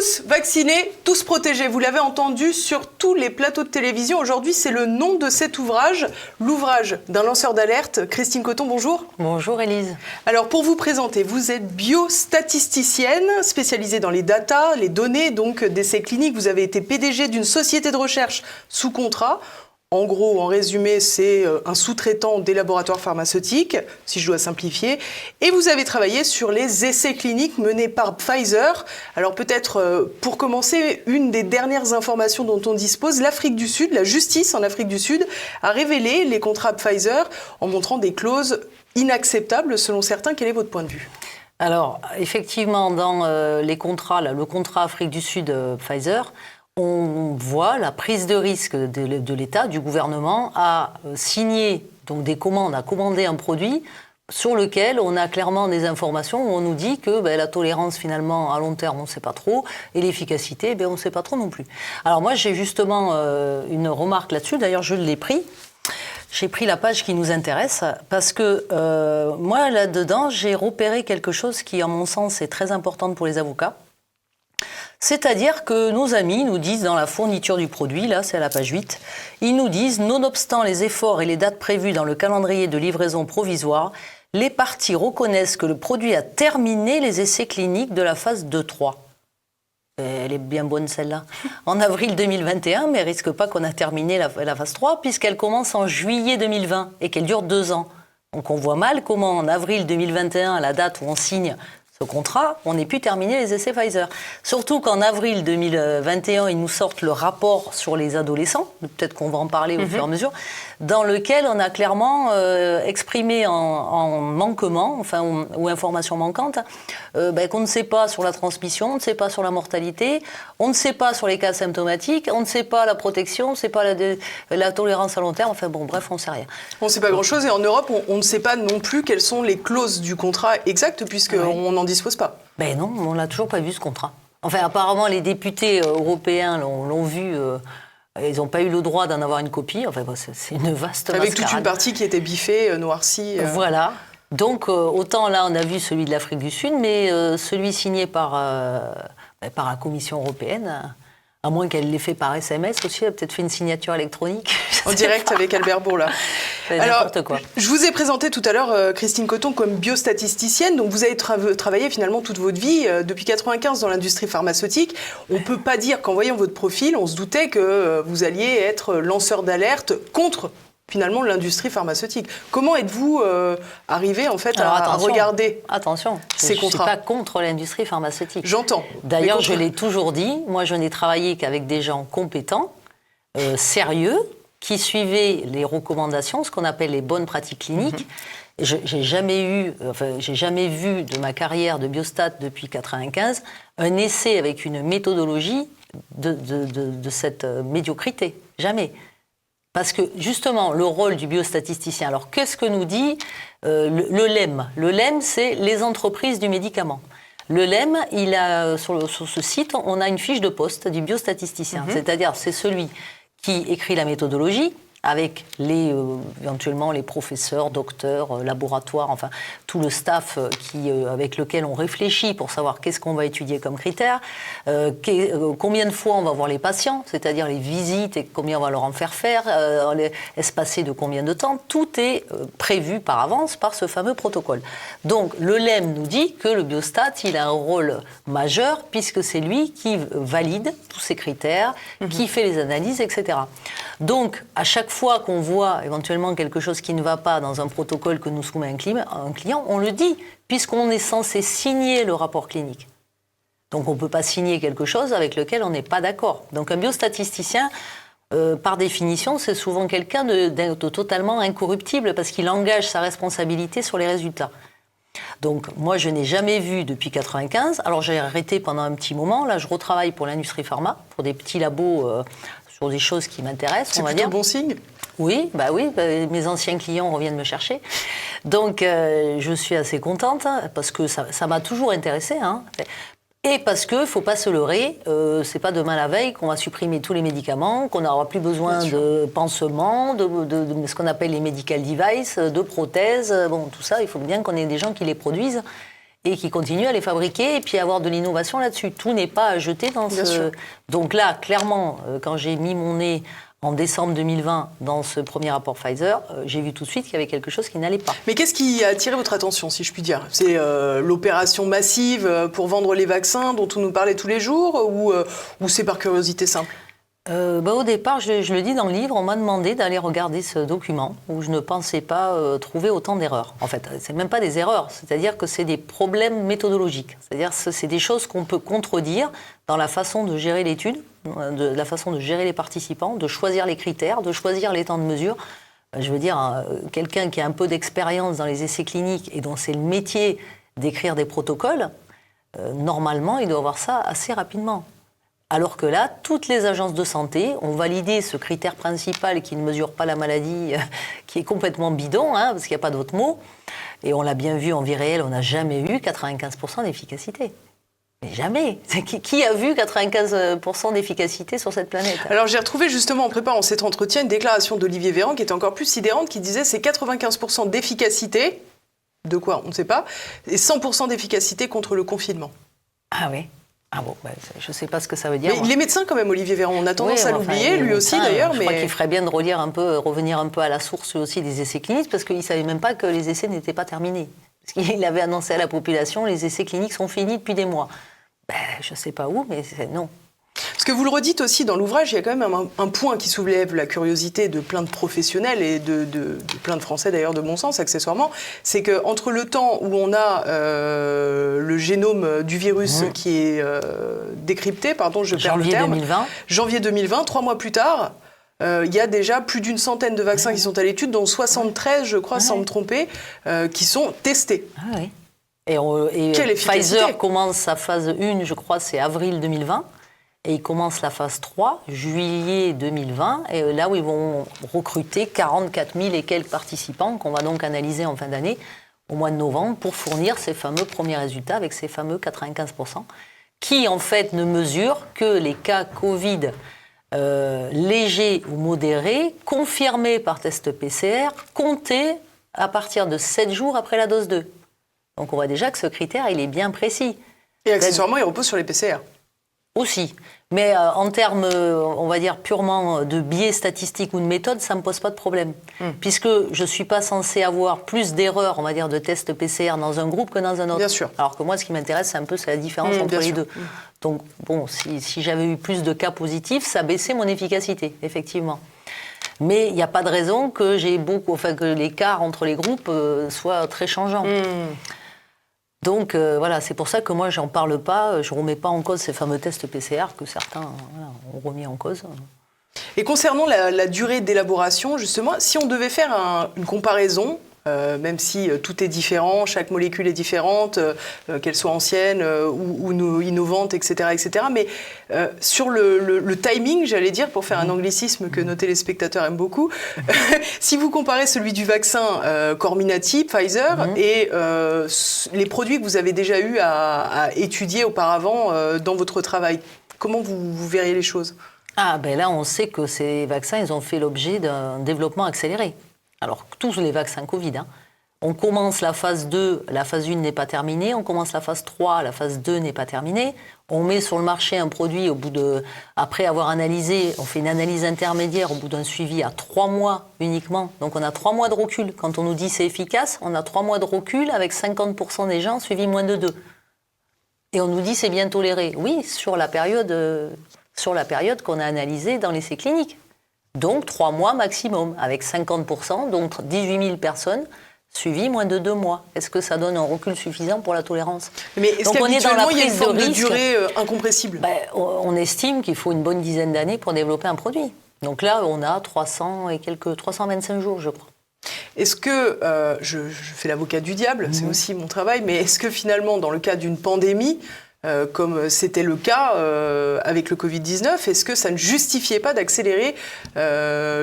Tous vaccinés, tous protégés. Vous l'avez entendu sur tous les plateaux de télévision. Aujourd'hui, c'est le nom de cet ouvrage, l'ouvrage d'un lanceur d'alerte. Christine Coton, bonjour. Bonjour Élise. Alors, pour vous présenter, vous êtes biostatisticienne, spécialisée dans les datas, les données, donc d'essais cliniques. Vous avez été PDG d'une société de recherche sous contrat. En gros, en résumé, c'est un sous-traitant des laboratoires pharmaceutiques, si je dois simplifier. Et vous avez travaillé sur les essais cliniques menés par Pfizer. Alors peut-être, pour commencer, une des dernières informations dont on dispose, l'Afrique du Sud, la justice en Afrique du Sud, a révélé les contrats Pfizer en montrant des clauses inacceptables selon certains. Quel est votre point de vue ? Alors, effectivement, dans les contrats, là, le contrat Afrique du Sud Pfizer, on voit la prise de risque de l'État, du gouvernement, à signer donc des commandes, à commander un produit sur lequel on a clairement des informations où on nous dit que la tolérance finalement à long terme on ne sait pas trop et l'efficacité on ne sait pas trop non plus. Alors moi j'ai justement une remarque là-dessus, d'ailleurs je l'ai pris. J'ai pris la page qui nous intéresse parce que moi là-dedans j'ai repéré quelque chose qui à mon sens est très important pour les avocats. C'est-à-dire que nos amis nous disent dans la fourniture du produit, là c'est à la page 8, ils nous disent « Nonobstant les efforts et les dates prévues dans le calendrier de livraison provisoire, les parties reconnaissent que le produit a terminé les essais cliniques de la phase 2-3. » Elle est bien bonne celle-là. En avril 2021, mais elle risque pas qu'on a terminé la phase 3 puisqu'elle commence en juillet 2020 et qu'elle dure 2 ans. Donc on voit mal comment en avril 2021, à la date où on signe ce contrat, on n'ait pu terminer les essais Pfizer. Surtout qu'en avril 2021, ils nous sortent le rapport sur les adolescents, peut-être qu'on va en parler au fur et à mesure, dans lequel on a clairement exprimé en manquement, enfin, ou information manquante, qu'on ne sait pas sur la transmission, on ne sait pas sur la mortalité, on ne sait pas sur les cas symptomatiques, on ne sait pas la protection, on ne sait pas la tolérance à long terme, enfin bon, bref, on ne sait rien. On ne sait pas grand-chose et en Europe, on ne sait pas non plus quelles sont les clauses du contrat exactes puisqu'on n'en dispose pas. Ben non, on l'a toujours pas vu ce contrat. Enfin, apparemment, les députés européens l'ont vu. Ils n'ont pas eu le droit d'en avoir une copie. Enfin, c'est une vaste mascarade. Avec toute une partie qui était biffée, noircie. Voilà. Donc, autant là, on a vu celui de l'Afrique du Sud, mais celui signé par la Commission européenne, à moins qu'elle l'ait fait par SMS aussi, elle a peut-être fait une signature électronique. En direct avec Albert Bourla. Alors, quoi. Je vous ai présenté tout à l'heure Christine Coton comme biostatisticienne. Donc vous avez travaillé finalement toute votre vie depuis 1995 dans l'industrie pharmaceutique. On ne peut pas dire qu'en voyant votre profil, on se doutait que vous alliez être lanceur d'alerte contre finalement l'industrie pharmaceutique. Comment êtes-vous arrivé en fait à regarder ces contrats ? Je ne suis pas contre l'industrie pharmaceutique. J'entends. D'ailleurs, je l'ai toujours dit, moi je n'ai travaillé qu'avec des gens compétents, sérieux, qui suivaient les recommandations, ce qu'on appelle les bonnes pratiques cliniques. J'ai jamais vu de ma carrière de biostat depuis 1995 un essai avec une méthodologie de cette médiocrité. Jamais. Parce que, justement, le rôle du biostatisticien... Alors, qu'est-ce que nous dit le LEM ? Le LEM, c'est les entreprises du médicament. Le LEM, sur ce site, on a une fiche de poste du biostatisticien. C'est-à-dire, c'est celui qui écrit la méthodologie, avec éventuellement les professeurs, docteurs, laboratoires, enfin tout le staff avec lequel on réfléchit pour savoir qu'est-ce qu'on va étudier comme critères, combien de fois on va voir les patients, c'est-à-dire les visites et combien on va leur en faire espacé de combien de temps, tout est prévu par avance par ce fameux protocole. Donc le LEM nous dit que le biostat, il a un rôle majeur puisque c'est lui qui valide tous ces critères, qui fait les analyses, etc. Donc à chaque fois qu'on voit éventuellement quelque chose qui ne va pas dans un protocole que nous soumet un client, on le dit, puisqu'on est censé signer le rapport clinique. Donc on ne peut pas signer quelque chose avec lequel on n'est pas d'accord. Donc un biostatisticien, par définition, c'est souvent quelqu'un de totalement incorruptible parce qu'il engage sa responsabilité sur les résultats. Donc moi je n'ai jamais vu depuis 1995, alors j'ai arrêté pendant un petit moment, là je retravaille pour l'industrie pharma, pour des petits labos sur des choses qui m'intéressent, on va dire. C'est plutôt bon signe ? Oui, mes anciens clients reviennent me chercher. Donc, je suis assez contente parce que ça m'a toujours intéressée. Et parce qu'il ne faut pas se leurrer, c'est pas demain la veille qu'on va supprimer tous les médicaments, qu'on n'aura plus besoin de pansements, de ce qu'on appelle les medical devices, de prothèses. Bon, tout ça, il faut bien qu'on ait des gens qui les produisent et qui continuent à les fabriquer et puis avoir de l'innovation là-dessus. Tout n'est pas à jeter dans Bien sûr. Donc là, clairement, quand j'ai mis mon nez en décembre 2020 dans ce premier rapport Pfizer, j'ai vu tout de suite qu'il y avait quelque chose qui n'allait pas. Mais qu'est-ce qui a attiré votre attention, si je puis dire? C'est l'opération massive pour vendre les vaccins dont on nous parlait tous les jours ou c'est par curiosité simple? Au départ, je le dis dans le livre, on m'a demandé d'aller regarder ce document où je ne pensais pas trouver autant d'erreurs. En fait, c'est même pas des erreurs, c'est-à-dire que c'est des problèmes méthodologiques. C'est-à-dire que c'est des choses qu'on peut contredire dans la façon de gérer l'étude, de la façon de gérer les participants, de choisir les critères, de choisir les temps de mesure. Je veux dire, quelqu'un qui a un peu d'expérience dans les essais cliniques et dont c'est le métier d'écrire des protocoles, normalement, il doit avoir ça assez rapidement. Alors que là, toutes les agences de santé ont validé ce critère principal qui ne mesure pas la maladie, qui est complètement bidon, parce qu'il n'y a pas d'autre mot. Et on l'a bien vu en vie réelle, on n'a jamais eu 95% d'efficacité. Mais jamais. Qui a vu 95% d'efficacité sur cette planète? Alors j'ai retrouvé justement en préparant cet entretien une déclaration d'Olivier Véran qui était encore plus sidérante, qui disait c'est 95% d'efficacité, de quoi on ne sait pas, et 100% d'efficacité contre le confinement. Ah oui. Ah bon, je ne sais pas ce que ça veut dire. Mais les médecins quand même, Olivier Véran, on a tendance à l'oublier, lui aussi d'ailleurs. Je crois qu'il ferait bien de revenir un peu à la source lui aussi des essais cliniques, parce qu'il ne savait même pas que les essais n'étaient pas terminés. Parce qu'il avait annoncé à la population, les essais cliniques sont finis depuis des mois. Je ne sais pas où, mais non. Parce que vous le redites aussi dans l'ouvrage, il y a quand même un point qui soulève la curiosité de plein de professionnels et de plein de Français d'ailleurs de bon sens accessoirement, c'est qu'entre le temps où on a le génome du virus qui est décrypté, je perds le terme, janvier 2020, 3 mois plus tard, il y a déjà plus d'une centaine de vaccins qui sont à l'étude, dont 73, je crois, sans me tromper, qui sont testés. Ah oui. Et Pfizer commence sa phase 1, je crois, c'est avril 2020. Et ils commencent la phase 3, juillet 2020, et là où ils vont recruter 44 000 et quelques participants qu'on va donc analyser en fin d'année, au mois de novembre, pour fournir ces fameux premiers résultats avec ces fameux 95%, qui en fait ne mesurent que les cas Covid légers ou modérés, confirmés par test PCR, comptés à partir de 7 jours après la dose 2. Donc on voit déjà que ce critère, il est bien précis. Et accessoirement, il repose sur les PCR. Aussi. Mais en termes, on va dire, purement de biais statistiques ou de méthode, ça ne me pose pas de problème. Puisque je ne suis pas censée avoir plus d'erreurs, on va dire, de tests PCR dans un groupe que dans un autre. Bien sûr. Alors que moi, ce qui m'intéresse, c'est la différence entre les deux. Donc, bon, si j'avais eu plus de cas positifs, ça baissait mon efficacité, effectivement. Mais il n'y a pas de raison que que l'écart entre les groupes soit très changeant. Donc voilà, c'est pour ça que moi, j'en parle pas, je ne remets pas en cause ces fameux tests PCR que certains ont remis en cause. Et concernant la durée d'élaboration, justement, si on devait faire une comparaison, même si tout est différent, chaque molécule est différente, qu'elle soit ancienne ou innovante, etc., etc. Mais sur le timing, j'allais dire, pour faire un anglicisme que nos téléspectateurs aiment beaucoup, si vous comparez celui du vaccin Comirnaty, Pfizer, et les produits que vous avez déjà eu à étudier auparavant dans votre travail, comment vous verriez les choses ? Ah ben là, on sait que ces vaccins, ils ont fait l'objet d'un développement accéléré. Alors, tous les vaccins Covid, on commence la phase 2, la phase 1 n'est pas terminée, on commence la phase 3, la phase 2 n'est pas terminée, on met sur le marché un produit après avoir analysé, on fait une analyse intermédiaire au bout d'un suivi à 3 mois uniquement, donc on a 3 mois de recul. Quand on nous dit c'est efficace, on a 3 mois de recul avec 50% des gens suivis moins de 2. Et on nous dit c'est bien toléré. Oui, sur la période qu'on a analysée dans l'essai clinique. Donc 3 mois maximum, avec 50%, donc 18 000 personnes suivies moins de 2 mois. Est-ce que ça donne un recul suffisant pour la tolérance? Mais est-ce qu'habituellement, il y a une forme de durée incompressible? On estime qu'il faut une bonne dizaine d'années pour développer un produit. Donc là, on a 325 jours, je crois. Est-ce que, je fais l'avocat du diable, c'est aussi mon travail, mais est-ce que finalement, dans le cas d'une pandémie, comme c'était le cas avec le Covid-19, est-ce que ça ne justifiait pas d'accélérer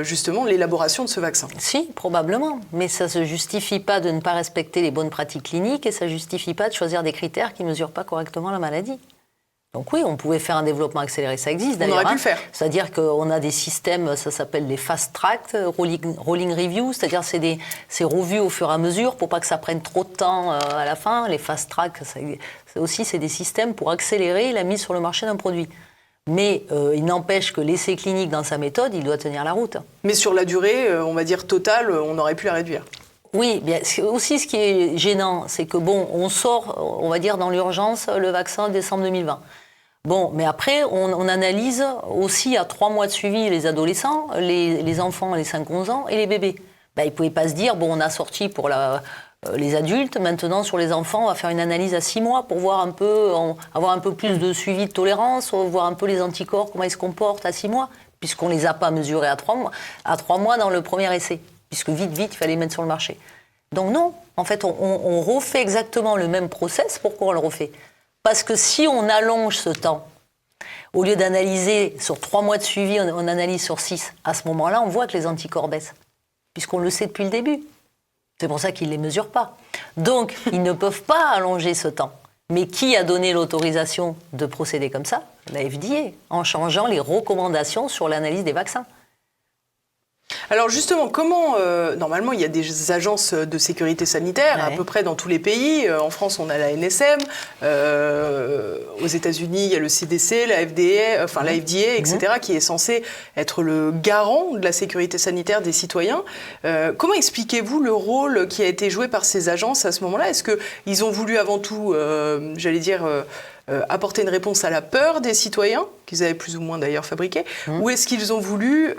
justement l'élaboration de ce vaccin? Si, probablement, mais ça ne se justifie pas de ne pas respecter les bonnes pratiques cliniques et ça ne justifie pas de choisir des critères qui ne mesurent pas correctement la maladie. Donc oui, on pouvait faire un développement accéléré, ça existe d'ailleurs. On aurait pu le faire. C'est-à-dire qu'on a des systèmes, ça s'appelle les fast track, rolling review, c'est-à-dire c'est revu au fur et à mesure pour pas que ça prenne trop de temps à la fin. Les fast track, c'est des systèmes pour accélérer la mise sur le marché d'un produit. Mais il n'empêche que l'essai clinique dans sa méthode, il doit tenir la route. Mais sur la durée, on va dire totale, on aurait pu la réduire. Oui, bien, aussi ce qui est gênant, c'est que bon, on sort, on va dire dans l'urgence, le vaccin en décembre 2020. Bon, mais après, on analyse aussi à 3 mois de suivi les adolescents, les enfants, les 5-11 ans et les bébés. Ben, ils ne pouvaient pas se dire, bon, on a sorti pour les adultes, maintenant sur les enfants, on va faire une analyse à 6 mois pour voir avoir un peu plus de suivi de tolérance, voir un peu les anticorps, comment ils se comportent à 6 mois, puisqu'on ne les a pas mesurés à 3 mois dans le premier essai, puisque vite, il fallait les mettre sur le marché. Donc non, en fait, on refait exactement le même process. Pourquoi on le refait ? Parce que si on allonge ce temps, au lieu d'analyser sur 3 mois de suivi, on analyse sur 6, à ce moment-là, on voit que les anticorps baissent, puisqu'on le sait depuis le début. C'est pour ça qu'ils ne les mesurent pas. Donc, ils ne peuvent pas allonger ce temps. Mais qui a donné l'autorisation de procéder comme ça ? La FDA, en changeant les recommandations sur l'analyse des vaccins. Alors justement, comment, normalement, il y a des agences de sécurité sanitaire à peu près dans tous les pays. En France, on a la NSM. Aux États-Unis, il y a le CDC, la FDA, etc., qui est censé être le garant de la sécurité sanitaire des citoyens. Comment expliquez-vous le rôle qui a été joué par ces agences à ce moment-là ? Est-ce qu'ils ont voulu avant tout, apporter une réponse à la peur des citoyens, qu'ils avaient plus ou moins d'ailleurs fabriquée, ou est-ce qu'ils ont voulu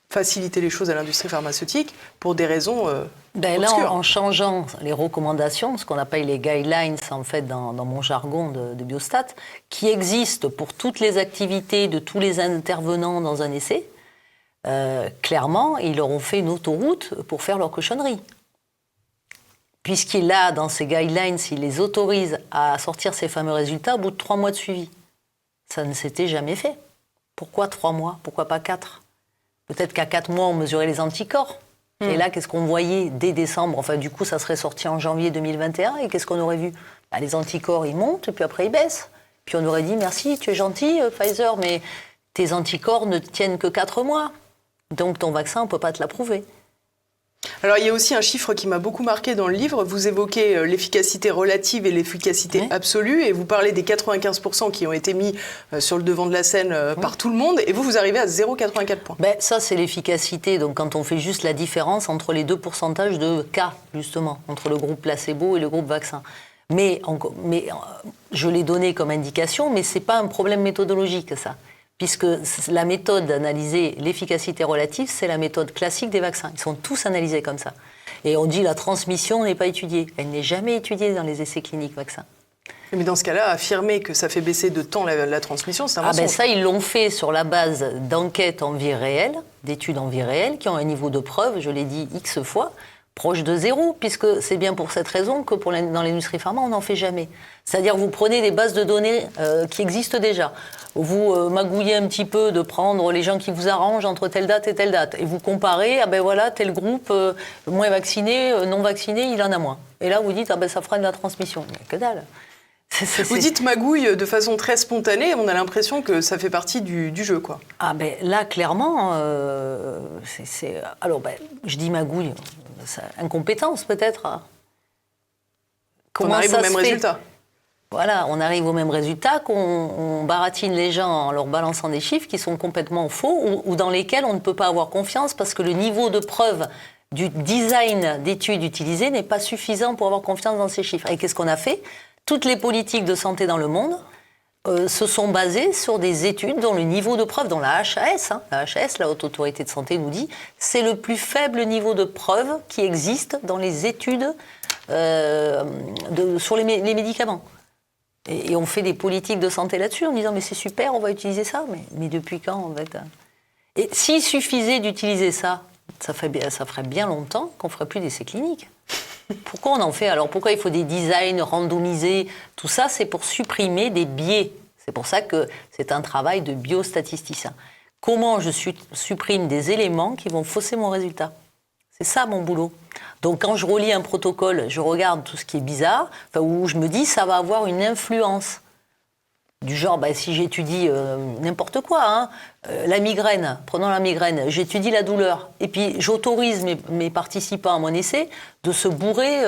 faciliter les choses à l'industrie pharmaceutique pour des raisons obscures ? Là, en changeant les recommandations, ce qu'on appelle les guidelines, en fait, dans mon jargon de biostat, qui existent pour toutes les activités de tous les intervenants dans un essai, clairement, ils leur ont fait une autoroute pour faire leur cochonnerie. Puisqu'il a, dans ses guidelines, il les autorise à sortir ces fameux résultats au bout de 3 mois de suivi. Ça ne s'était jamais fait. Pourquoi 3 mois ? Pourquoi pas 4 ? Peut-être qu'à 4 mois, on mesurait les anticorps. Et là, qu'est-ce qu'on voyait dès décembre ? Enfin, du coup, ça serait sorti en janvier 2021. Et qu'est-ce qu'on aurait vu ? Les anticorps, ils montent, et puis après, ils baissent. Puis on aurait dit, merci, tu es gentil, Pfizer, mais tes anticorps ne tiennent que 4 mois. Donc, ton vaccin, on ne peut pas te l'approuver. Alors, il y a aussi un chiffre qui m'a beaucoup marqué dans le livre. Vous évoquez l'efficacité relative et l'efficacité absolue, et vous parlez des 95% qui ont été mis sur le devant de la scène par tout le monde, et vous arrivez à 0,84 points. Ça, c'est l'efficacité. Donc, quand on fait juste la différence entre les 2 pourcentages de cas, justement, entre le groupe placebo et le groupe vaccin. Mais je l'ai donné comme indication, mais ce n'est pas un problème méthodologique, ça. Puisque la méthode d'analyser l'efficacité relative, c'est la méthode classique des vaccins. Ils sont tous analysés comme ça. Et on dit la transmission n'est pas étudiée. Elle n'est jamais étudiée dans les essais cliniques vaccins. Mais dans ce cas-là, affirmer que ça fait baisser de temps la transmission, c'est un mensonge. Ça, ils l'ont fait sur la base d'enquêtes en vie réelle, d'études en vie réelle, qui ont un niveau de preuve, je l'ai dit X fois, proche de 0, puisque c'est bien pour cette raison que dans l'industrie pharma, on n'en fait jamais. C'est-à-dire, vous prenez des bases de données qui existent déjà. Vous magouillez un petit peu de prendre les gens qui vous arrangent entre telle date et telle date. Et vous comparez, tel groupe moins vacciné, non vacciné, il en a moins. Et là, vous dites, ça fera de la transmission. Mais que dalle. Vous dites magouille de façon très spontanée, on a l'impression que ça fait partie du jeu, quoi. Là, clairement, je dis magouille, incompétence peut-être. On arrive au même résultat. Voilà, on arrive au même résultat, qu'on baratine les gens en leur balançant des chiffres qui sont complètement faux ou dans lesquels on ne peut pas avoir confiance parce que le niveau de preuve du design d'études utilisées n'est pas suffisant pour avoir confiance dans ces chiffres. Et qu'est-ce qu'on a fait ? Toutes les politiques de santé dans le monde se sont basées sur des études dont le niveau de preuve, dont la HAS, la Haute Autorité de Santé, nous dit, c'est le plus faible niveau de preuve qui existe dans les études sur les médicaments. Et on fait des politiques de santé là-dessus en disant mais c'est super, on va utiliser ça. Mais depuis quand en fait ? Et s'il suffisait d'utiliser ça, ça ferait bien longtemps qu'on ne ferait plus d'essais cliniques. Pourquoi on en fait alors ? Pourquoi il faut des designs randomisés ? Tout ça, c'est pour supprimer des biais. C'est pour ça que c'est un travail de biostatisticien. Comment je supprime des éléments qui vont fausser mon résultat ? C'est ça mon boulot. Donc quand je relis un protocole, je regarde tout ce qui est bizarre, où je me dis ça va avoir une influence Du genre, si j'étudie n'importe quoi, hein, la migraine, prenons la migraine, j'étudie la douleur, et puis j'autorise mes participants à mon essai de se bourrer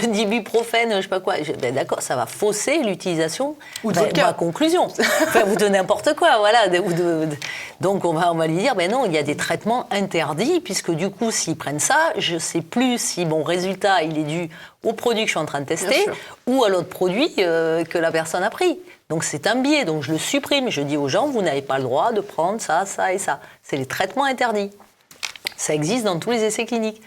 d'ibuprofène, je sais pas quoi. D'accord, ça va fausser l'utilisation de ma conclusion. Ou de n'importe quoi, voilà. Donc on va lui dire, non, il y a des traitements interdits, puisque du coup, s'ils prennent ça, je ne sais plus si mon résultat, il est dû au produit que je suis en train de tester, ou à l'autre produit que la personne a pris. Donc c'est un biais, donc je le supprime. Je dis aux gens, vous n'avez pas le droit de prendre ça, ça et ça. C'est les traitements interdits. Ça existe dans tous les essais cliniques.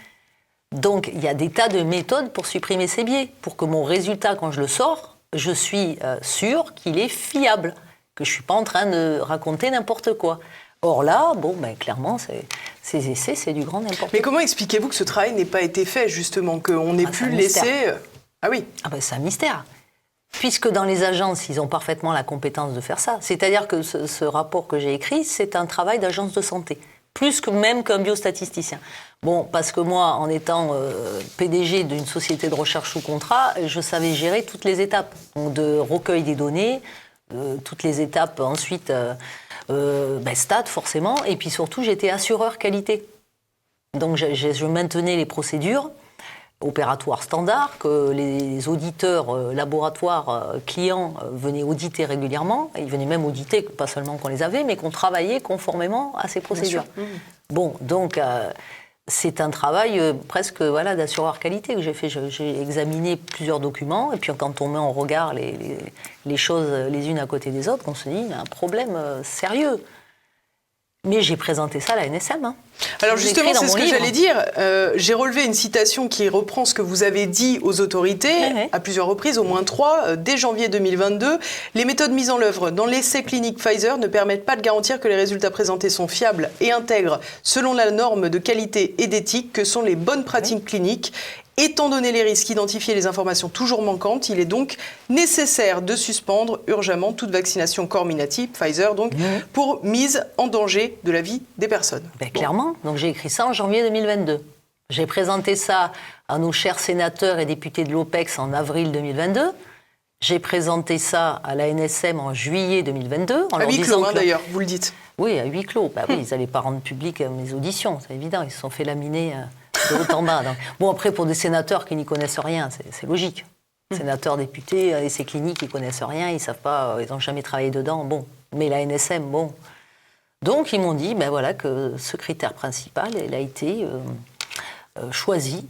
Donc il y a des tas de méthodes pour supprimer ces biais, pour que mon résultat, quand je le sors, je suis sûr qu'il est fiable, que je ne suis pas en train de raconter n'importe quoi. Or là, clairement, ces essais, c'est du grand n'importe quoi. Mais comment expliquez-vous que ce travail n'ait pas été fait, justement, qu'on ait pu laisser... Ah oui. C'est un mystère. Puisque dans les agences, ils ont parfaitement la compétence de faire ça. C'est-à-dire que ce rapport que j'ai écrit, c'est un travail d'agence de santé, plus que même qu'un biostatisticien. Parce que moi, en étant PDG d'une société de recherche sous contrat, je savais gérer toutes les étapes. Donc de recueil des données, toutes les étapes ensuite, stats forcément, et puis surtout, j'étais assureur qualité. Donc je maintenais les procédures opératoires standards que les auditeurs laboratoires clients venaient auditer régulièrement. Ils venaient même auditer, pas seulement qu'on les avait, mais qu'on travaillait conformément à ces procédures. Donc c'est un travail presque d'assureur qualité que j'ai fait. J'ai examiné plusieurs documents, et puis quand on met en regard les choses les unes à côté des autres, on se dit, il y a un problème sérieux. Mais j'ai présenté ça à la NSM. Alors justement, c'est ce que j'allais dire. J'ai relevé une citation qui reprend ce que vous avez dit aux autorités à plusieurs reprises, au moins 3, dès janvier 2022. Les méthodes mises en œuvre dans l'essai clinique Pfizer ne permettent pas de garantir que les résultats présentés sont fiables et intègres selon la norme de qualité et d'éthique que sont les bonnes pratiques cliniques. Étant donné les risques identifiés et les informations toujours manquantes, il est donc nécessaire de suspendre urgemment toute vaccination Comirnaty, Pfizer, pour mise en danger de la vie des personnes. Clairement, donc j'ai écrit ça en janvier 2022. J'ai présenté ça à nos chers sénateurs et députés de l'OPEX en avril 2022. J'ai présenté ça à la NSM en juillet 2022. À huis clos, d'ailleurs, vous le dites. Oui, à huis clos. Oui, ils n'allaient pas rendre public mes auditions, c'est évident. Ils se sont fait laminer de haut en bas. Donc. Après, pour des sénateurs qui n'y connaissent rien, c'est logique. Sénateurs, députés, essais cliniques, ils ne connaissent rien, ils ne savent pas, ils n'ont jamais travaillé dedans. Mais la NSM, Donc, ils m'ont dit que ce critère principal, il a été choisi,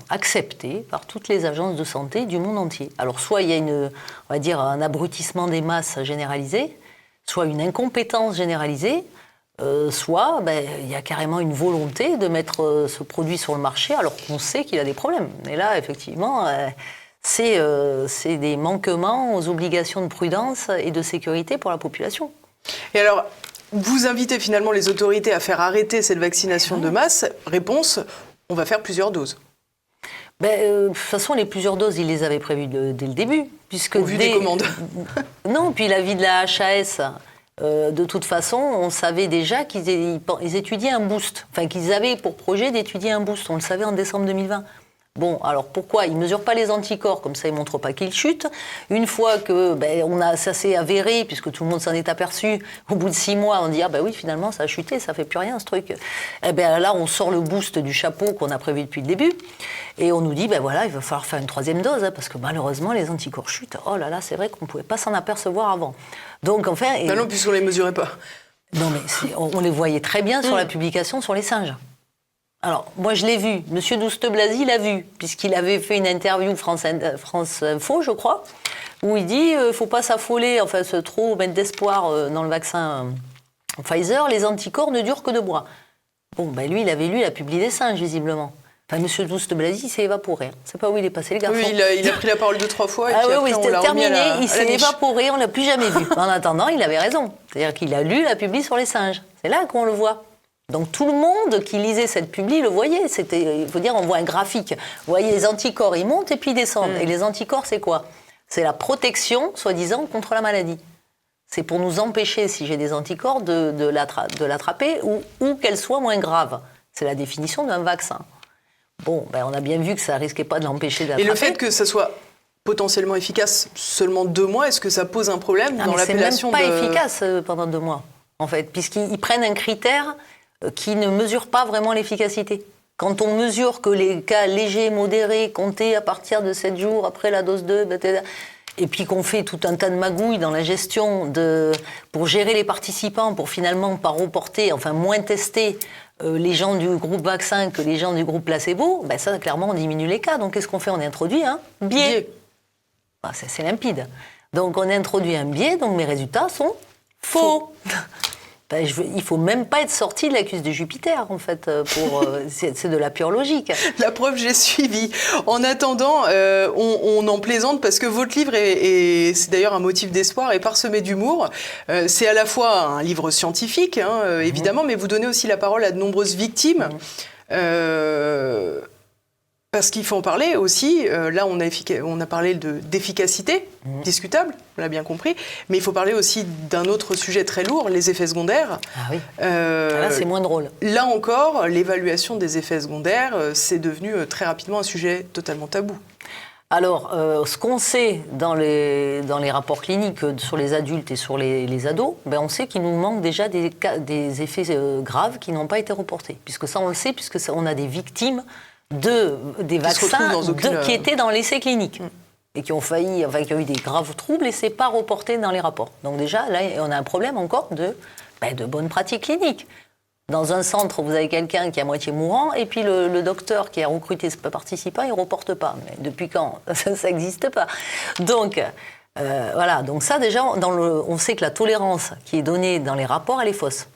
accepté par toutes les agences de santé du monde entier. Alors, soit il y a un abrutissement des masses généralisé, soit une incompétence généralisée, soit il y a carrément une volonté de mettre ce produit sur le marché alors qu'on sait qu'il a des problèmes. Et là, effectivement, c'est des manquements aux obligations de prudence et de sécurité pour la population. Et alors, vous invitez finalement les autorités à faire arrêter cette vaccination de masse. Réponse, on va faire plusieurs doses. De toute façon, les plusieurs doses, ils les avaient prévues dès le début. Au vu des commandes. Non, puis l'avis de la HAS... de toute façon, on savait déjà qu'ils étudiaient un boost. Qu'ils avaient pour projet d'étudier un boost. On le savait en décembre 2020. Alors pourquoi? Ils ne mesurent pas les anticorps, comme ça ils ne montrent pas qu'ils chutent. Une fois que ça s'est avéré, puisque tout le monde s'en est aperçu, au bout de 6 mois, on dit oui, finalement, ça a chuté, ça ne fait plus rien ce truc. Là, on sort le boost du chapeau qu'on a prévu depuis le début, et on nous dit, il va falloir faire une 3e dose, parce que malheureusement, les anticorps chutent. Oh là là, c'est vrai qu'on ne pouvait pas s'en apercevoir avant. Donc, enfin... non, puisqu'on ne les mesurait pas. Non, mais on les voyait très bien sur la publication sur les singes. Alors, moi, je l'ai vu. Monsieur Douste-Blazy l'a vu, puisqu'il avait fait une interview France Info, je crois, où il dit ne faut pas s'affoler, trop mettre d'espoir dans le vaccin Pfizer, les anticorps ne durent que 2 mois. Lui, il avait lu la publi des singes, visiblement. Monsieur Douste-Blazy, il s'est évaporé. Je ne sais pas où il est passé, le garçon. Oui, il a pris la parole 2-3 fois. Et puis c'était terminé. Il s'est évaporé, on ne l'a plus jamais vu. En attendant, il avait raison. C'est-à-dire qu'il a lu la publi sur les singes. C'est là qu'on le voit. Donc tout le monde qui lisait cette publi le voyait. Il faut dire, on voit un graphique. Vous voyez, les anticorps, ils montent et puis ils descendent. Et les anticorps, c'est quoi? C'est la protection, soi-disant, contre la maladie. C'est pour nous empêcher, si j'ai des anticorps, de l'attraper ou qu'elle soit moins grave. C'est la définition d'un vaccin. On a bien vu que ça risquait pas de l'empêcher d'attraper. Et le fait que ça soit potentiellement efficace seulement 2 mois, est-ce que ça pose un problème dans l'appellation de... C'est même pas efficace pendant 2 mois, en fait, puisqu'ils prennent un critère qui ne mesure pas vraiment l'efficacité. Quand on mesure que les cas légers, modérés, comptés à partir de 7 jours après la dose 2, etc., et puis qu'on fait tout un tas de magouilles dans la gestion pour gérer les participants, pour finalement pas reporter, enfin moins tester les gens du groupe vaccin que les gens du groupe placebo, ben ça, clairement, on diminue les cas. Donc, qu'est-ce qu'on fait? On introduit un biais. Ben, c'est limpide. Donc, on introduit un biais, donc mes résultats sont faux. Ben, il faut même pas être sorti de l'accuse de Jupiter, en fait. C'est de la pure logique. La preuve, j'ai suivi. En attendant, on en plaisante parce que votre livre, c'est d'ailleurs un motif d'espoir, est parsemé d'humour. C'est à la fois un livre scientifique, hein, évidemment, mais vous donnez aussi la parole à de nombreuses victimes. Parce qu'il faut en parler aussi. Là, on a parlé d'efficacité, discutable, on l'a bien compris. Mais il faut parler aussi d'un autre sujet très lourd, les effets secondaires. Ah oui. Là, c'est moins drôle. Là encore, l'évaluation des effets secondaires, c'est devenu très rapidement un sujet totalement tabou. Alors, ce qu'on sait dans les rapports cliniques sur les adultes et sur les ados, ben on sait qu'il nous manque déjà des effets graves qui n'ont pas été reportés. Puisque ça, on le sait, on a des victimes des vaccins qui étaient dans l'essai clinique et qui ont failli, enfin qui ont eu des graves troubles et c'est pas reporté dans les rapports. Donc déjà, là, on a un problème encore de bonnes pratiques cliniques. Dans un centre, vous avez quelqu'un qui est à moitié mourant et puis le docteur qui a recruté ce participant, il ne reporte pas. Mais depuis quand? Ça n'existe pas. Donc, voilà. Donc ça, déjà, on sait que la tolérance qui est donnée dans les rapports, elle est fausse.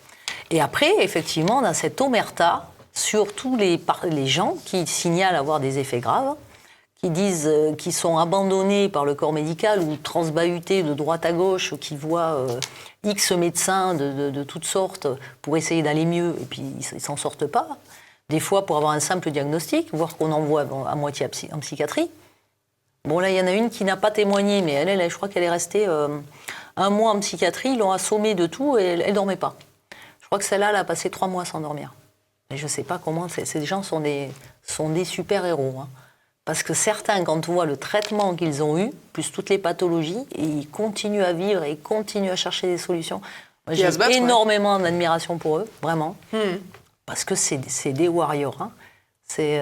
Et après, effectivement, on a cette omerta sur tous les gens qui signalent avoir des effets graves, qui disent qu'ils sont abandonnés par le corps médical ou transbahutés de droite à gauche, qui voient X médecins de toutes sortes pour essayer d'aller mieux, et puis ils ne s'en sortent pas. Des fois pour avoir un simple diagnostic, voire qu'on envoie à moitié en psychiatrie. Bon, là, il y en a une qui n'a pas témoigné, mais elle, je crois qu'elle est restée 1 mois en psychiatrie, ils l'ont assommée de tout et elle ne dormait pas. Je crois que celle-là, elle a passé 3 mois sans dormir. Et je ne sais pas comment, ces gens sont des super-héros. Hein. Parce que certains, quand on voit le traitement qu'ils ont eu, plus toutes les pathologies, et ils continuent à vivre et ils continuent à chercher des solutions. Moi, j'ai énormément d'admiration pour eux, vraiment. Parce que c'est des warriors. Hein.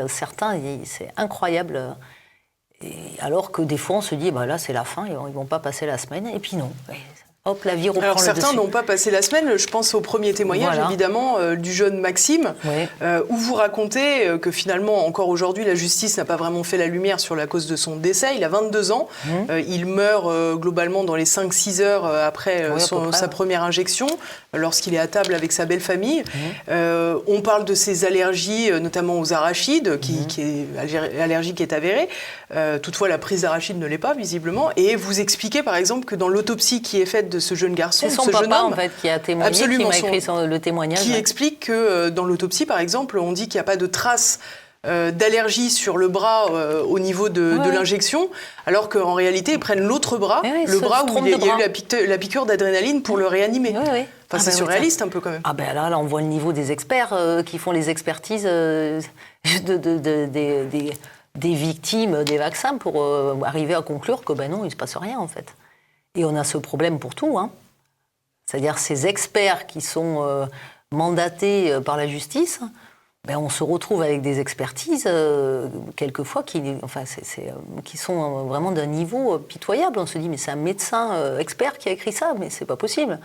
Certains, c'est incroyable. Et alors que des fois, on se dit, là, c'est la fin, ils ne vont pas passer la semaine. Et puis non. Hop, la vie reprend le dessus. Alors certains n'ont pas passé la semaine, je pense au premier témoignage évidemment du jeune Maxime, où vous racontez que finalement encore aujourd'hui la justice n'a pas vraiment fait la lumière sur la cause de son décès. Il a 22 ans, il meurt globalement dans les 5-6 heures après sa première injection, lorsqu'il est à table avec sa belle famille. On parle de ses allergies, notamment aux arachides, qui est allergique est avérée. Toutefois la prise d'arachides ne l'est pas visiblement. Et vous expliquez par exemple que dans l'autopsie qui est faite de ce jeune garçon, c'est son ce papa, jeune homme, en fait, qui a témoigné, qui m'a écrit le témoignage. Qui explique que dans l'autopsie, par exemple, on dit qu'il n'y a pas de traces d'allergie sur le bras au niveau de l'injection, alors qu'en réalité, ils prennent l'autre bras, le bras où il y a eu la piqûre d'adrénaline pour le réanimer. Enfin, c'est surréaliste un peu quand même. Ah ben là, on voit le niveau des experts qui font les expertises des victimes des vaccins pour arriver à conclure que non, il ne se passe rien en fait. Et on a ce problème pour tout, hein. C'est-à-dire ces experts qui sont mandatés par la justice, on se retrouve avec des expertises, quelquefois, qui sont vraiment d'un niveau pitoyable. On se dit, mais c'est un médecin expert qui a écrit ça, mais c'est pas possible.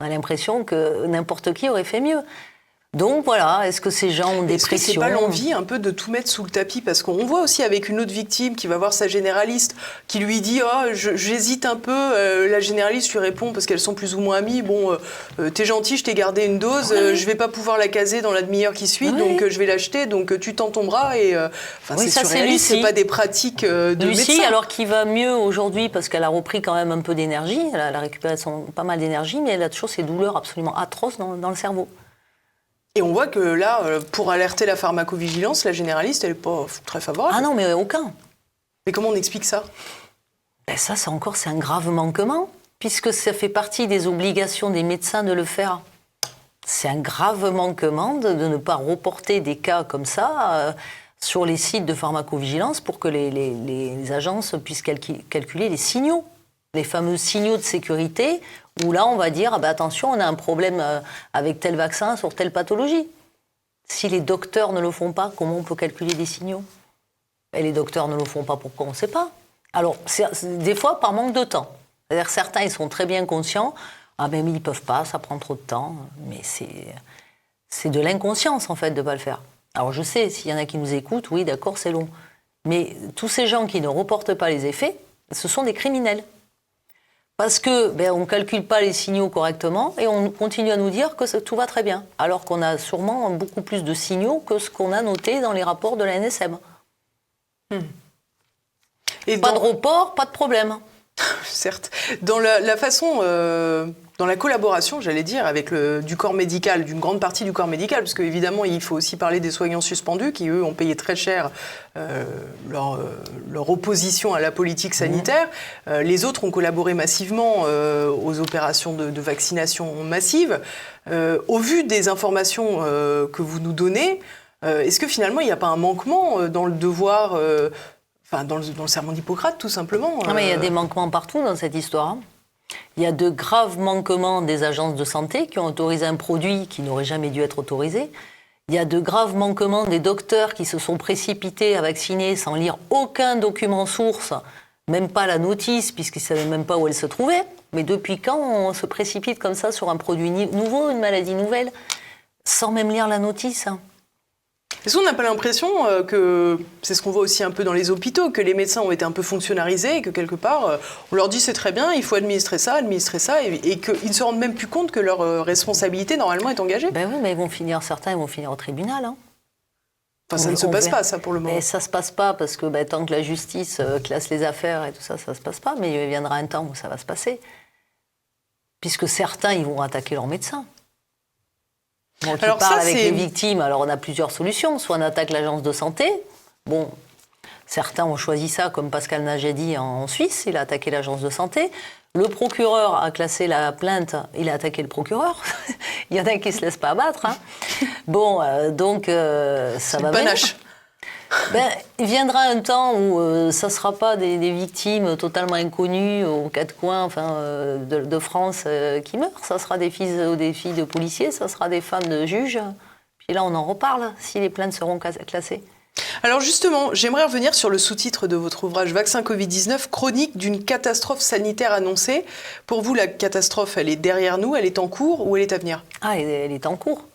On a l'impression que n'importe qui aurait fait mieux. Donc voilà, est-ce que ces gens ont des pressions ? Est-ce que c'est pas l'envie un peu de tout mettre sous le tapis ? Parce qu'on voit aussi avec une autre victime qui va voir sa généraliste, qui lui dit « Oh, j'hésite un peu », la généraliste lui répond, parce qu'elles sont plus ou moins amies, « Bon, t'es gentil, je t'ai gardé une dose, je vais pas pouvoir la caser dans la demi-heure qui suit, donc je vais l'acheter, donc tu tends ton bras » et c'est surréaliste, c'est pas des pratiques de Lucie, médecin. Alors qui va mieux aujourd'hui, parce qu'elle a repris quand même un peu d'énergie, elle a récupéré pas mal d'énergie, mais elle a toujours ces douleurs absolument atroces dans le cerveau. Et on voit que là, pour alerter la pharmacovigilance, la généraliste, elle n'est pas très favorable. Ah non, mais aucun. Mais comment on explique ça ? Ça, c'est un grave manquement, puisque ça fait partie des obligations des médecins de le faire. C'est un grave manquement de ne pas reporter des cas comme ça sur les sites de pharmacovigilance pour que les agences puissent calculer les signaux, les fameux signaux de sécurité, où là, on va dire, attention, on a un problème avec tel vaccin sur telle pathologie. Si les docteurs ne le font pas, comment on peut calculer des signaux ? Et les docteurs ne le font pas, pourquoi on ne sait pas ? Alors, des fois, par manque de temps. C'est-à-dire, certains, ils sont très bien conscients. Ah, mais ils ne peuvent pas, ça prend trop de temps. Mais c'est de l'inconscience, en fait, de ne pas le faire. Alors, je sais, s'il y en a qui nous écoutent, oui, d'accord, c'est long. Mais tous ces gens qui ne reportent pas les effets, ce sont des criminels. Parce que on ne calcule pas les signaux correctement et on continue à nous dire que tout va très bien. Alors qu'on a sûrement beaucoup plus de signaux que ce qu'on a noté dans les rapports de la NSM. Et pas de report, pas de problème. Certes. Dans la façon, dans la collaboration, j'allais dire, avec du corps médical, d'une grande partie du corps médical, parce qu'évidemment, il faut aussi parler des soignants suspendus qui, eux, ont payé très cher leur opposition à la politique sanitaire. Les autres ont collaboré massivement aux opérations de vaccination massive. Au vu des informations que vous nous donnez, est-ce que finalement, il n'y a pas un manquement dans le devoir... dans le serment d'Hippocrate, tout simplement. Non, mais il y a des manquements partout dans cette histoire. Il y a de graves manquements des agences de santé qui ont autorisé un produit qui n'aurait jamais dû être autorisé. Il y a de graves manquements des docteurs qui se sont précipités à vacciner sans lire aucun document source, même pas la notice, puisqu'ils ne savaient même pas où elle se trouvait. Mais depuis quand on se précipite comme ça sur un produit nouveau, une maladie nouvelle, sans même lire la notice ? Est-ce qu'on n'a pas l'impression que, c'est ce qu'on voit aussi un peu dans les hôpitaux, que les médecins ont été un peu fonctionnalisés et que quelque part, on leur dit c'est très bien, il faut administrer ça, et qu'ils ne se rendent même plus compte que leur responsabilité normalement est engagée ? Ben oui, mais certains vont finir au tribunal. Hein. Enfin, ça ne se passe pas, ça, pour le moment. Mais ça ne se passe pas parce que tant que la justice classe les affaires et tout ça, ça ne se passe pas. Mais il viendra un temps où ça va se passer. Puisque certains, ils vont attaquer leurs médecins. Donc, ils parlent avec les victimes. Alors, on a plusieurs solutions. Soit on attaque l'agence de santé. Bon, certains ont choisi ça, comme Pascal Najadi en Suisse. Il a attaqué l'agence de santé. Le procureur a classé la plainte. Il a attaqué le procureur. Il y en a qui ne se laissent pas abattre. Hein. Bon, donc, ça va bien. Il viendra un temps où ça ne sera pas des victimes totalement inconnues aux quatre coins de France qui meurent. Ça sera des fils ou des filles de policiers, ça sera des femmes de juges. Puis là, on en reparle si les plaintes seront classées. Alors justement, j'aimerais revenir sur le sous-titre de votre ouvrage « Vaccin Covid-19, chronique d'une catastrophe sanitaire annoncée ». Pour vous, la catastrophe, elle est derrière nous, elle est en cours ou elle est à venir ? Ah, elle est en cours.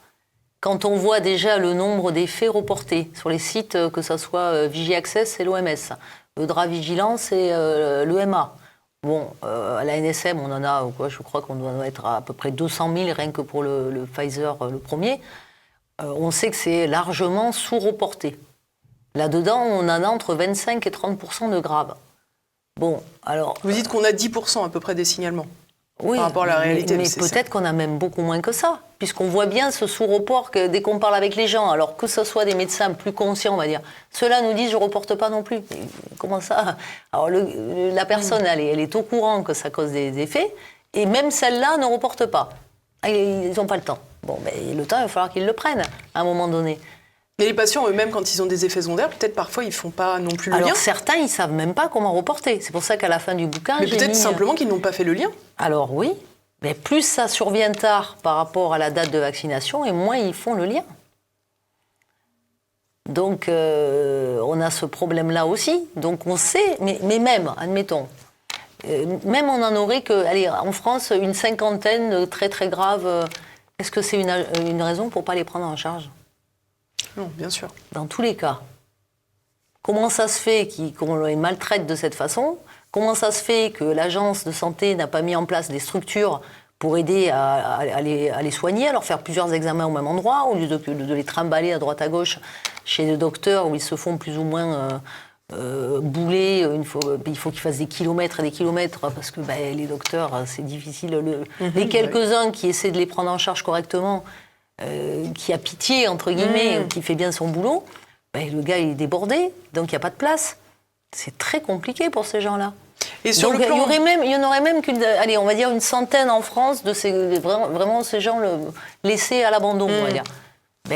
Quand on voit déjà le nombre des faits reportés sur les sites, que ce soit Vigiaccess et l'OMS, Eudra Vigilance et l'EMA. Bon, à la NSM, on en a, je crois qu'on doit être à peu près 200 000 rien que pour le Pfizer, le premier. On sait que c'est largement sous-reporté. Là-dedans, on en a entre 25 et 30% de graves. Bon, alors... Vous dites qu'on a 10% à peu près des signalements. Oui, par rapport à la réalité. Mais peut-être qu'on a même beaucoup moins que ça, puisqu'on voit bien ce sous-report que dès qu'on parle avec les gens, alors que ce soit des médecins plus conscients, on va dire, ceux-là nous disent « je ne reporte pas non plus ». Comment ça ? Alors la personne, elle est au courant que ça cause des effets, et même celle-là ne reporte pas. Ils n'ont pas le temps. Bon, le temps, il va falloir qu'ils le prennent à un moment donné. Mais les patients eux-mêmes, quand ils ont des effets secondaires, peut-être parfois ils ne font pas non plus le lien. Alors certains, ils ne savent même pas comment reporter. C'est pour ça qu'à la fin du bouquin, mais peut-être simplement qu'ils n'ont pas fait le lien. Alors oui, mais plus ça survient tard par rapport à la date de vaccination, et moins ils font le lien. Donc on a ce problème-là aussi. Donc on sait, mais même, admettons, même on en aurait que, allez, en France, une cinquantaine très très graves. Est-ce que c'est une raison pour ne pas les prendre en charge ? Non, bien sûr. Dans tous les cas. Comment ça se fait qu'on les maltraite de cette façon ? Comment ça se fait que l'agence de santé n'a pas mis en place des structures pour aider à les soigner, à leur faire plusieurs examens au même endroit, au lieu de les trimballer à droite à gauche chez les docteurs où ils se font plus ou moins bouler. Il faut qu'ils fassent des kilomètres et des kilomètres parce que les docteurs, c'est difficile. Les quelques-uns qui essaient de les prendre en charge correctement, qui a pitié, entre guillemets, qui fait bien son boulot, le gars il est débordé, donc il n'y a pas de place. C'est très compliqué pour ces gens-là. Et sur donc, le plan... il y en aurait même on va dire une centaine en France de vraiment ces gens laissés à l'abandon, on va dire.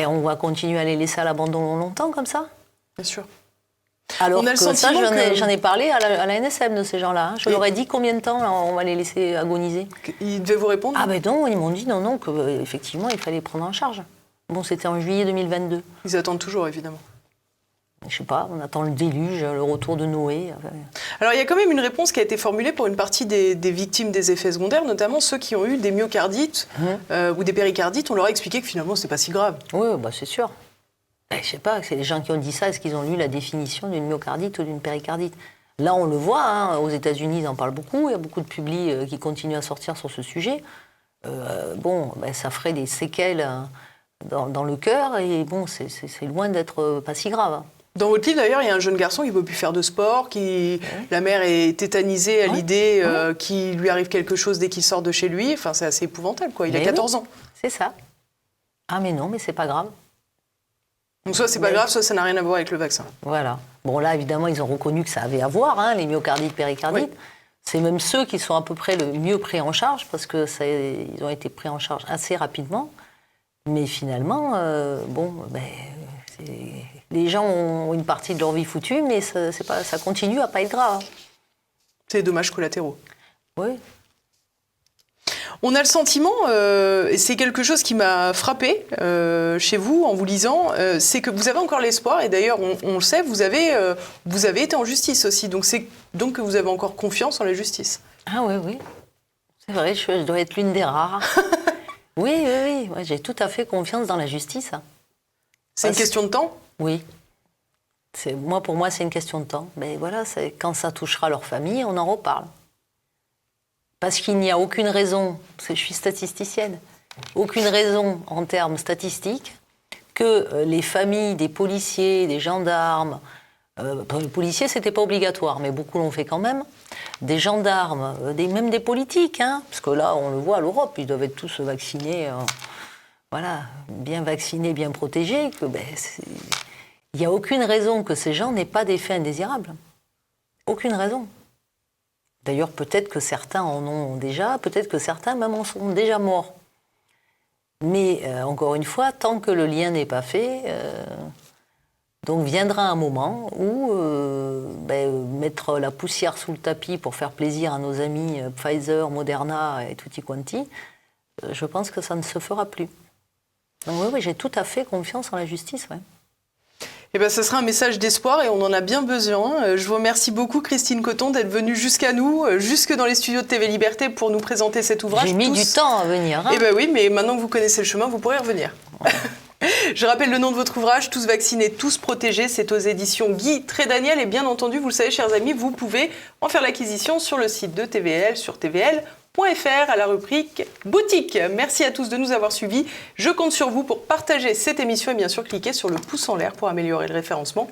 On va continuer à les laisser à l'abandon longtemps comme ça ? Bien sûr. Alors On a le que ça, sentiment j'en ai parlé à la NSM de ces gens-là. Hein. Je leur ai dit combien de temps là, on va les laisser agoniser. Ils devaient vous répondre? Ah ben non, ils m'ont dit non, qu'effectivement, il fallait prendre en charge. Bon, c'était en juillet 2022. Ils attendent toujours, évidemment. Je sais pas, on attend le déluge, le retour de Noé. Alors, il y a quand même une réponse qui a été formulée pour une partie des victimes des effets secondaires, notamment ceux qui ont eu des myocardites ou des péricardites. On leur a expliqué que finalement, c'est pas si grave. Oui, bah c'est sûr. Je sais pas, c'est les gens qui ont dit ça, est-ce qu'ils ont lu la définition d'une myocardite ou d'une péricardite? Là, on le voit, hein, aux États-Unis, ils en parlent beaucoup. Il y a beaucoup de publis qui continuent à sortir sur ce sujet. Ça ferait des séquelles dans le cœur et bon, c'est loin d'être pas si grave. Dans votre livre, d'ailleurs, il y a un jeune garçon qui ne peut plus faire de sport, la mère est tétanisée à l'idée qu'il lui arrive quelque chose dès qu'il sort de chez lui. Enfin, c'est assez épouvantable, quoi. Il a 14 ans. C'est ça. Ah mais non, mais c'est pas grave. Donc soit c'est pas grave, soit ça n'a rien à voir avec le vaccin. Voilà. Bon là, évidemment, ils ont reconnu que ça avait à voir, hein, les myocardites, péricardites. Oui. C'est même ceux qui sont à peu près le mieux pris en charge, parce qu'ils ont été pris en charge assez rapidement. Mais finalement, les gens ont une partie de leur vie foutue, mais ça continue à pas être grave. C'est des dommages collatéraux. Oui. On a le sentiment, et c'est quelque chose qui m'a frappé chez vous en vous lisant, c'est que vous avez encore l'espoir, et d'ailleurs on le sait, vous avez été en justice aussi, donc c'est donc que vous avez encore confiance en la justice. Ah oui, c'est vrai, je dois être l'une des rares. Oui, j'ai tout à fait confiance dans la justice. C'est une question de temps ? Oui. Pour moi, c'est une question de temps. Mais voilà, quand ça touchera leur famille, on en reparle. Parce qu'il n'y a aucune raison, parce que je suis statisticienne, aucune raison en termes statistiques que les familles des policiers, des gendarmes, les policiers c'était pas obligatoire, mais beaucoup l'ont fait quand même, des gendarmes, même des politiques, hein, parce que là on le voit à l'Europe, ils doivent être tous vaccinés, bien vaccinés, bien protégés, il n'y a aucune raison que ces gens n'aient pas d'effets indésirables. Aucune raison. D'ailleurs, peut-être que certains en ont déjà, peut-être que certains même en sont déjà morts. Mais encore une fois, tant que le lien n'est pas fait, donc viendra un moment où mettre la poussière sous le tapis pour faire plaisir à nos amis Pfizer, Moderna et tutti quanti, je pense que ça ne se fera plus. Donc oui, j'ai tout à fait confiance en la justice. Ouais. Eh bien, ce sera un message d'espoir et on en a bien besoin. Je vous remercie beaucoup, Christine Coton, d'être venue jusqu'à nous, jusque dans les studios de TV Liberté pour nous présenter cet ouvrage. J'ai mis du temps à venir. Hein. Eh bien oui, mais maintenant que vous connaissez le chemin, vous pourrez revenir. Ouais. Je rappelle le nom de votre ouvrage, Tous vaccinés, tous protégés. C'est aux éditions Guy Trédaniel. Et bien entendu, vous le savez, chers amis, vous pouvez en faire l'acquisition sur le site de TVL, sur tvl.fr, à la rubrique boutique. Merci à tous de nous avoir suivis. Je compte sur vous pour partager cette émission et bien sûr cliquer sur le pouce en l'air pour améliorer le référencement